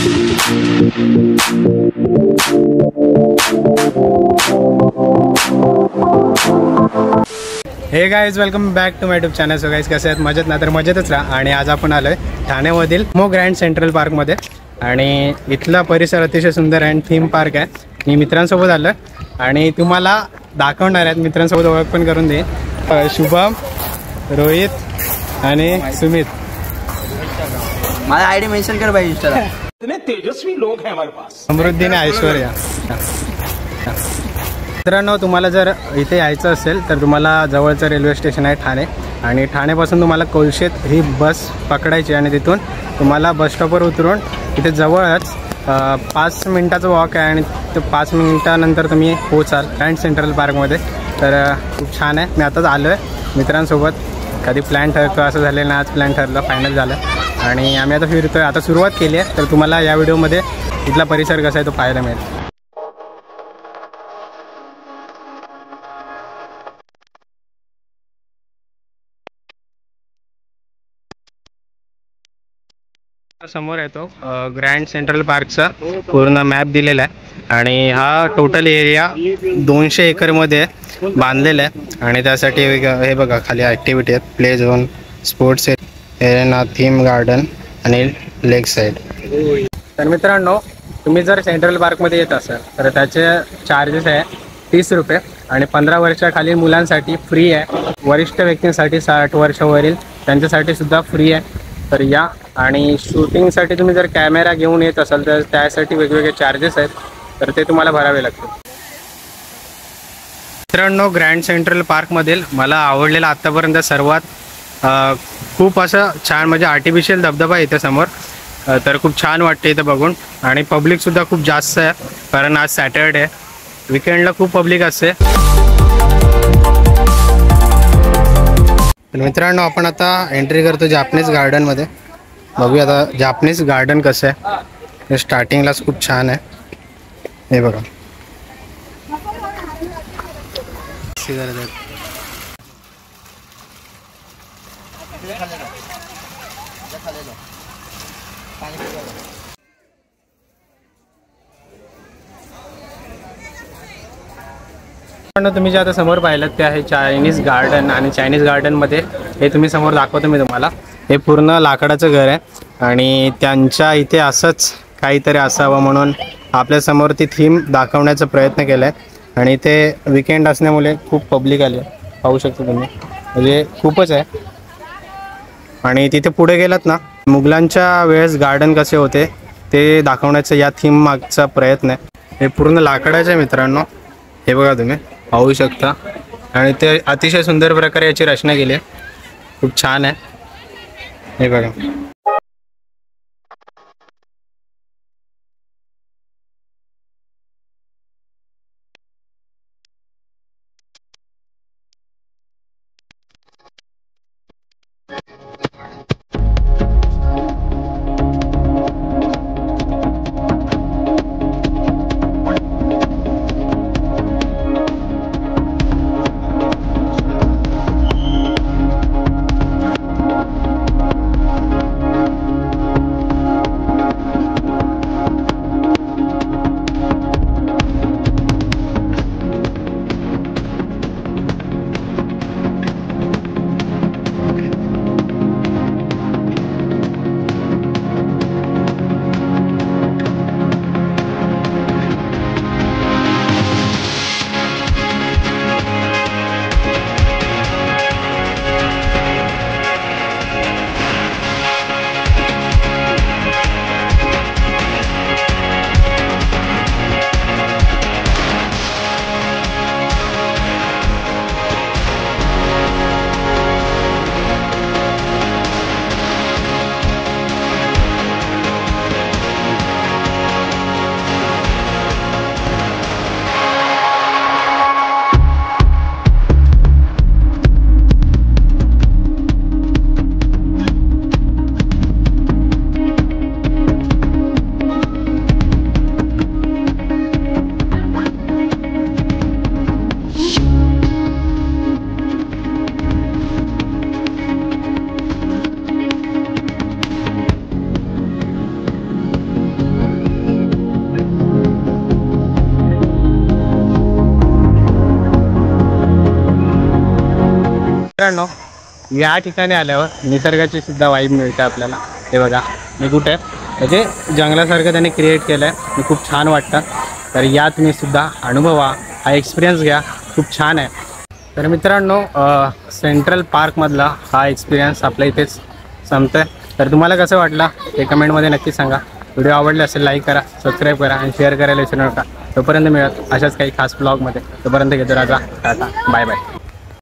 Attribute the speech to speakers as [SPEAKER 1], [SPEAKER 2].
[SPEAKER 1] हे guys, welcome back to my YouTube channel. So guys कसे आहेत? मजेत ना? तर मजेतच राहा. आणि आज आपण आलो आहे ठाण्यामधील मो ग्रँड सेंट्रल पार्कमध्ये. आणि इथला परिसर अतिशय सुंदर आहे आणि थीम पार्क आहे. मी मित्रांसोबत आलो आणि तुम्हाला दाखवणार आहेत. मित्रांसोबत ओळख पण करून देईन. शुभम, रोहित आणि सुमित.
[SPEAKER 2] माझा आयडी मेन्शन कर भाई इंस्टाला.
[SPEAKER 3] इतने तेजस्वी लोग हैं हमारे पास.
[SPEAKER 1] समृद्धी आणि ऐश्वर्या. मित्रांनो, तुम्हाला जर इथे यायचं असेल तर तुम्हाला जवळचं रेल्वे स्टेशन आहे ठाणे. आणि ठाण्यापासून तुम्हाला कोलशेत ही बस पकडायची आणि तिथून तुम्हाला बस स्टॉपवर उतरून इथे जवळच 5 मिनिटाचं वॉक आहे. आणि ते 5 मिनिटानंतर तुम्ही पोचाल ग्रँड सेंट्रल पार्कमध्ये. तर खूप छान आहे. मी आताच आलो आहे मित्रांसोबत. कधी प्लॅन ठरतो असं झालेलं ना, आज प्लॅन ठरलं, फायनल झालं. आणि आम्ही आता फिरतो आहे. आता सुरुवात केली आहे. तर तुम्हाला या व्हिडिओमध्ये इथला परिसर कसा आहे तो पाहायला मिळेल. समोर येतो ग्रँड सेंट्रल पार्कचा पूर्ण मॅप दिलेला आहे. आणि हा टोटल एरिया 200 एकरमध्ये बांधलेला आहे. आणि त्यासाठी हे बघा, खाली ॲक्टिव्हिटी आहेत. Play zone, sports area, theme garden आणि लेक साईड. तर मित्रांनो, तुम्ही जर सेंट्रल पार्कमध्ये येत असाल तर त्याचे चार्जेस आहे 30 रुपये. आणि 15 वर्षाखालील मुलांसाठी फ्री आहे. वरिष्ठ व्यक्तींसाठी 60 वर्षावरील त्यांच्यासाठी सुद्धा फ्री आहे. तर या. आणि शूटिंगसाठी तुम्ही जर कॅमेरा घेऊन येत असाल तर त्यासाठी वेगवेगळे चार्जेस आहेत. तर ते तुम्हाला भरावे लागतील. मित्रांनो, ग्रँड सेंट्रल पार्कमधील मला आवडलेला आत्तापर्यंत सर्वात खूप असं छान म्हणजे आर्टिफिशियल धबधबा इथे समोर. तर खूप छान वाटते इथं बघून. आणि पब्लिकसुद्धा खूप जास्त आहे कारण आज सॅटर्डे आहे. विकेंडला खूप पब्लिक असते. मित्रांनो, आपण आता एंट्री करतो जापनीज गार्डनमध्ये. बघूया आता जापनीज गार्डन कसं आहे. हे स्टार्टिंगलाच खूप छान आहे. हे बघा, तुम्ही जे आता समोर पाहिलं ते आहे चायनीज गार्डन. आणि चायनीज गार्डनमध्ये हे तुम्ही समोर दाखवतो मी तुम्हाला. हे पूर्ण लाकडाचं घर आहे. आणि त्यांच्या इथे असंच काहीतरी असावं म्हणून आपल्यासमोर ती थीम दाखवण्याचा प्रयत्न केला आहे. आणि इथे विकेंड असल्यामुळे खूप पब्लिक आली आहे, पाहू शकता तुम्ही. म्हणजे खूपच आहे. आणि तिथे पुढे गेलात ना, मुघलांच्या वेळेस गार्डन कसे होते ते दाखवण्याचा या थीम मागचा प्रयत्न आहे. हे पूर्ण लाकडाचं आहे मित्रांनो. हे बघा, तुम्ही पाहू शकता. आणि ते अतिशय सुंदर प्रकारे याची रचना केली आहे. खूप छान आहे. हे बघा. मित्रांनो या ठिकाणी आल्यावर निसर्गाची सुद्धा वाईब मिळते आपल्याला. हे बघा मी कुठे आहे, म्हणजे जंगलासारखं त्यांनी क्रिएट केलं आहे आणि खूप छान वाटतं. तर या तुम्ही सुद्धा अनुभवा, हा एक्सपिरियन्स घ्या, खूप छान आहे. तर मित्रांनो सेंट्रल पार्कमधला हा एक्सपिरियन्स आपल्या इथेच संपतं आहे. तर तुम्हाला कसं वाटलं ते कमेंटमध्ये नक्की सांगा. व्हिडिओ आवडले असेल लाईक करा, सबस्क्राईब करा आणि शेअर करायला विसरू नका. तोपर्यंत मिळत अशाच काही खास ब्लॉगमध्ये. तोपर्यंत घेतो राजा, टाटा, बाय बाय.